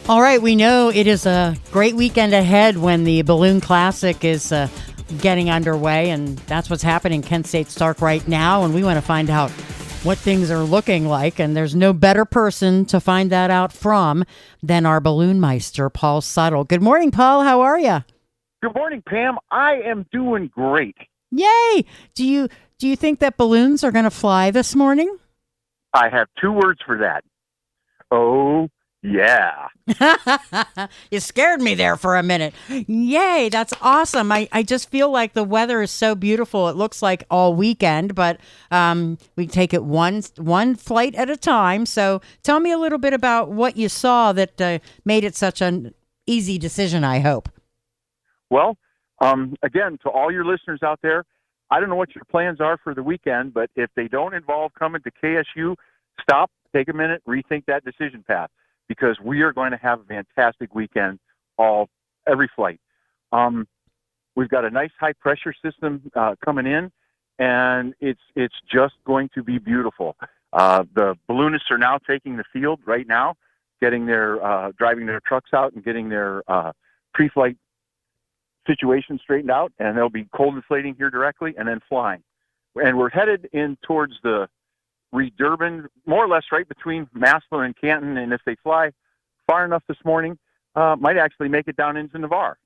All right, we know it is a great weekend ahead when the Balloon Classic is getting underway, and that's what's happening in Kent State Stark right now, and we want to find out what things are looking like, and there's no better person to find that out from than our Balloonmeister, Paul Suttle. Good morning, Paul. How are you? Good morning, Pam. I am doing great. Yay! Do you think that balloons are going to fly this morning? I have two words for that. Oh, yeah. You scared me there for a minute. Yay, that's awesome. I just feel like the weather is so beautiful. It looks like all weekend, but we take it one flight at a time. So tell me a little bit about what you saw that made it such an easy decision, I hope. Well, again, to all your listeners out there, I don't know what your plans are for the weekend, but if they don't involve coming to KSU, stop, take a minute, rethink that decision path, because we are going to have a fantastic weekend every flight. We've got a nice high pressure system coming in, and it's just going to be beautiful. The balloonists are now taking the field right now, getting their driving their trucks out and getting their pre-flight situation straightened out, and they'll be cold inflating here directly and then flying. And we're headed in towards the Reed-Durban, more or less right between Massillon and Canton, and if they fly far enough this morning, might actually make it down into Navarre.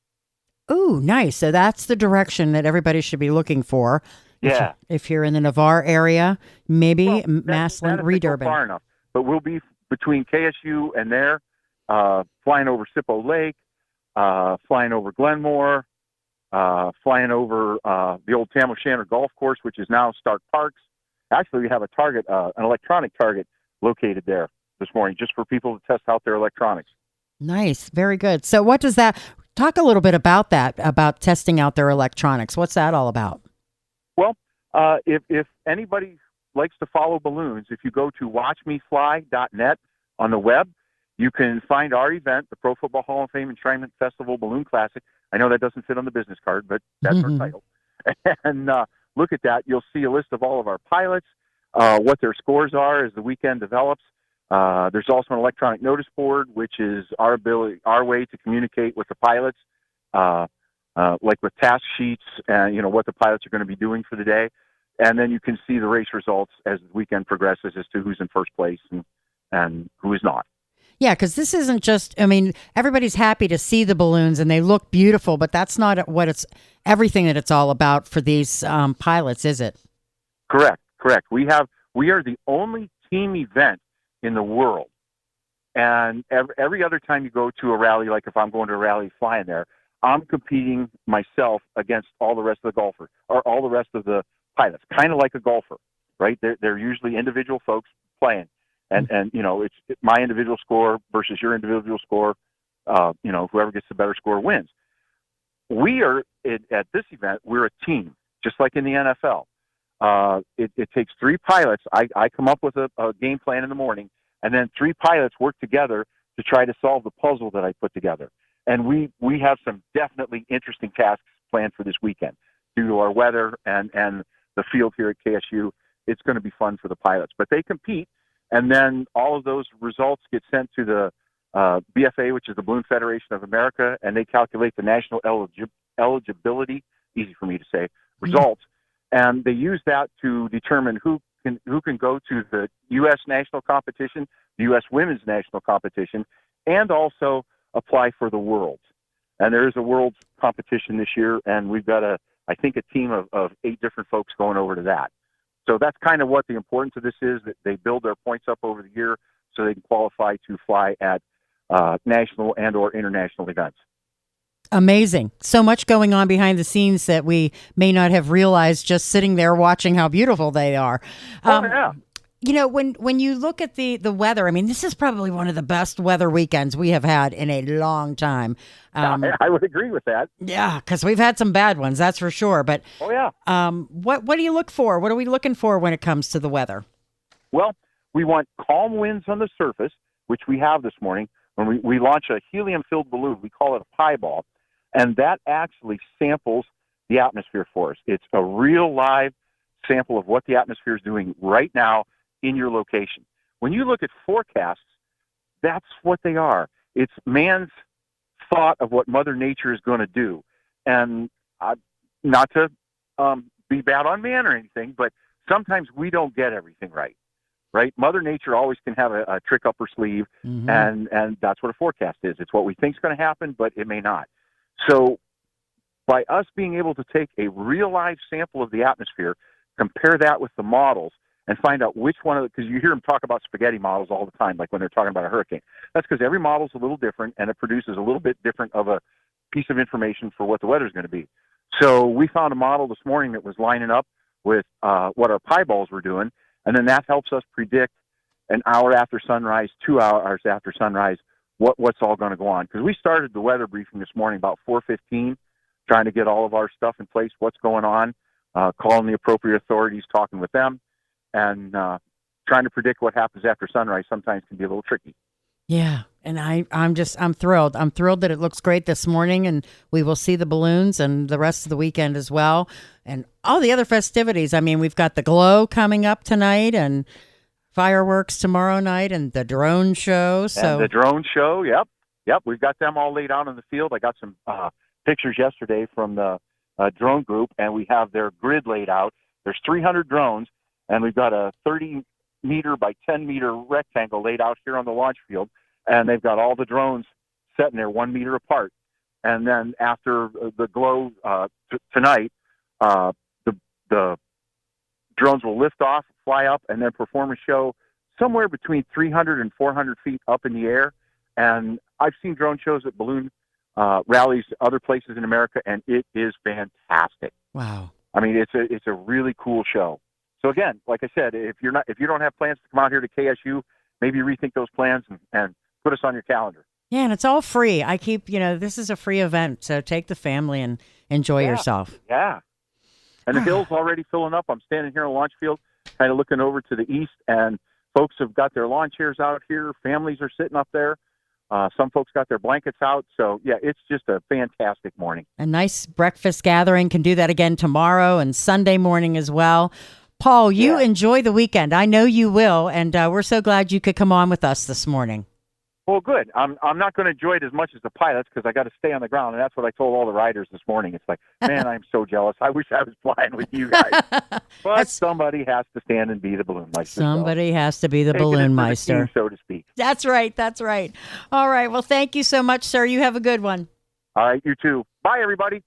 Ooh, nice. So that's the direction that everybody should be looking for. Yeah. If you're in the Navarre area, maybe Massillon, Reed-Durban. Far enough, but we'll be between KSU and there, flying over Sippo Lake, flying over Glenmore, flying over the old Tam O'Shanter Golf Course, which is now Stark Parks. Actually, we have a target, an electronic target located there this morning, just for people to test out their electronics. Nice. Very good. So what does that, talk a little bit about that, about testing out their electronics. What's that all about? Well, if anybody likes to follow balloons, if you go to watchmefly.net on the web, you can find our event, the Pro Football Hall of Fame Enshrinement Festival Balloon Classic. I know that doesn't fit on the business card, but that's our title. And look at that. You'll see a list of all of our pilots, what their scores are as the weekend develops. There's also an electronic notice board, which is our way to communicate with the pilots, like with task sheets and, what the pilots are going to be doing for the day. And then you can see the race results as the weekend progresses as to who's in first place and who is not. Yeah, because this isn't just, everybody's happy to see the balloons and they look beautiful, but that's not everything that it's all about for these pilots, is it? Correct. We are the only team event in the world. And every other time you go to a rally, like if I'm going to a rally flying there, I'm competing myself against all the rest of the golfers or all the rest of the pilots, kind of like a golfer, right? They're usually individual folks playing. And it's my individual score versus your individual score. Whoever gets the better score wins. We are at this event. We're a team, just like in the NFL. It takes three pilots. I come up with a game plan in the morning, and then three pilots work together to try to solve the puzzle that I put together. And we have some definitely interesting tasks planned for this weekend due to our weather and the field here at KSU. It's going to be fun for the pilots, but they compete. And then all of those results get sent to the BFA, which is the Balloon Federation of America, and they calculate the national eligibility, easy for me to say, results. And they use that to determine who can go to the U.S. national competition, the U.S. women's national competition, and also apply for the Worlds. And there is a Worlds competition this year, and we've got I think a team of 8 different folks going over to that. So that's kind of what the importance of this is, that they build their points up over the year so they can qualify to fly at national and or international events. Amazing. So much going on behind the scenes that we may not have realized just sitting there watching how beautiful they are. Yeah. When you look at the weather, this is probably one of the best weather weekends we have had in a long time. I would agree with that. Yeah, because we've had some bad ones, that's for sure. But what do you look for? What are we looking for when it comes to the weather? Well, we want calm winds on the surface, which we have this morning. When we launch a helium-filled balloon, we call it a pie ball, and that actually samples the atmosphere for us. It's a real live sample of what the atmosphere is doing right now in your location. When you look at forecasts, that's what they are. It's man's thought of what Mother Nature is going to do. And not to be bad on man or anything, but sometimes we don't get everything right. Right? Mother Nature always can have a trick up her sleeve, and that's what a forecast is. It's what we think is going to happen, but it may not. So by us being able to take a real live sample of the atmosphere, compare that with the models, and find out which one of the, because you hear them talk about spaghetti models all the time, like when they're talking about a hurricane. That's because every model is a little different, and it produces a little bit different of a piece of information for what the weather's going to be. So we found a model this morning that was lining up with what our pieballs were doing, and then that helps us predict an hour after sunrise, 2 hours after sunrise, what's all going to go on. Because we started the weather briefing this morning about 4:15, trying to get all of our stuff in place, what's going on, calling the appropriate authorities, talking with them, and trying to predict what happens after sunrise sometimes can be a little tricky. Yeah, and I'm thrilled. I'm thrilled that it looks great this morning, and we will see the balloons and the rest of the weekend as well, and all the other festivities. I mean, we've got the glow coming up tonight, and fireworks tomorrow night, and the drone show. So and the drone show, yep. We've got them all laid out in the field. I got some pictures yesterday from the drone group, and we have their grid laid out. There's 300 drones, and we've got a 30-meter by 10-meter rectangle laid out here on the launch field, and they've got all the drones sitting there 1 meter apart. And then after the glow tonight, the drones will lift off, fly up, and then perform a show somewhere between 300 and 400 feet up in the air. And I've seen drone shows at balloon rallies other places in America, and it is fantastic. Wow. I mean, it's a really cool show. So again, like I said, if you don't have plans to come out here to KSU, maybe rethink those plans and put us on your calendar. Yeah, and it's all free. I keep, this is a free event, so take the family and enjoy yourself. Yeah. And the hill's already filling up. I'm standing here on the launch field, kind of looking over to the east, and folks have got their lawn chairs out here. Families are sitting up there. Some folks got their blankets out. So, yeah, it's just a fantastic morning. A nice breakfast gathering. Can do that again tomorrow and Sunday morning as well. Paul, you enjoy the weekend. I know you will, and we're so glad you could come on with us this morning. Well, good. I'm not going to enjoy it as much as the pilots because I got to stay on the ground, and that's what I told all the riders this morning. It's like, man, I'm so jealous. I wish I was flying with you guys. But somebody has to stand and be the Balloonmeister. Somebody has to be the Balloonmeister, so to speak. That's right. That's right. All right. Well, thank you so much, sir. You have a good one. All right, you too. Bye, everybody.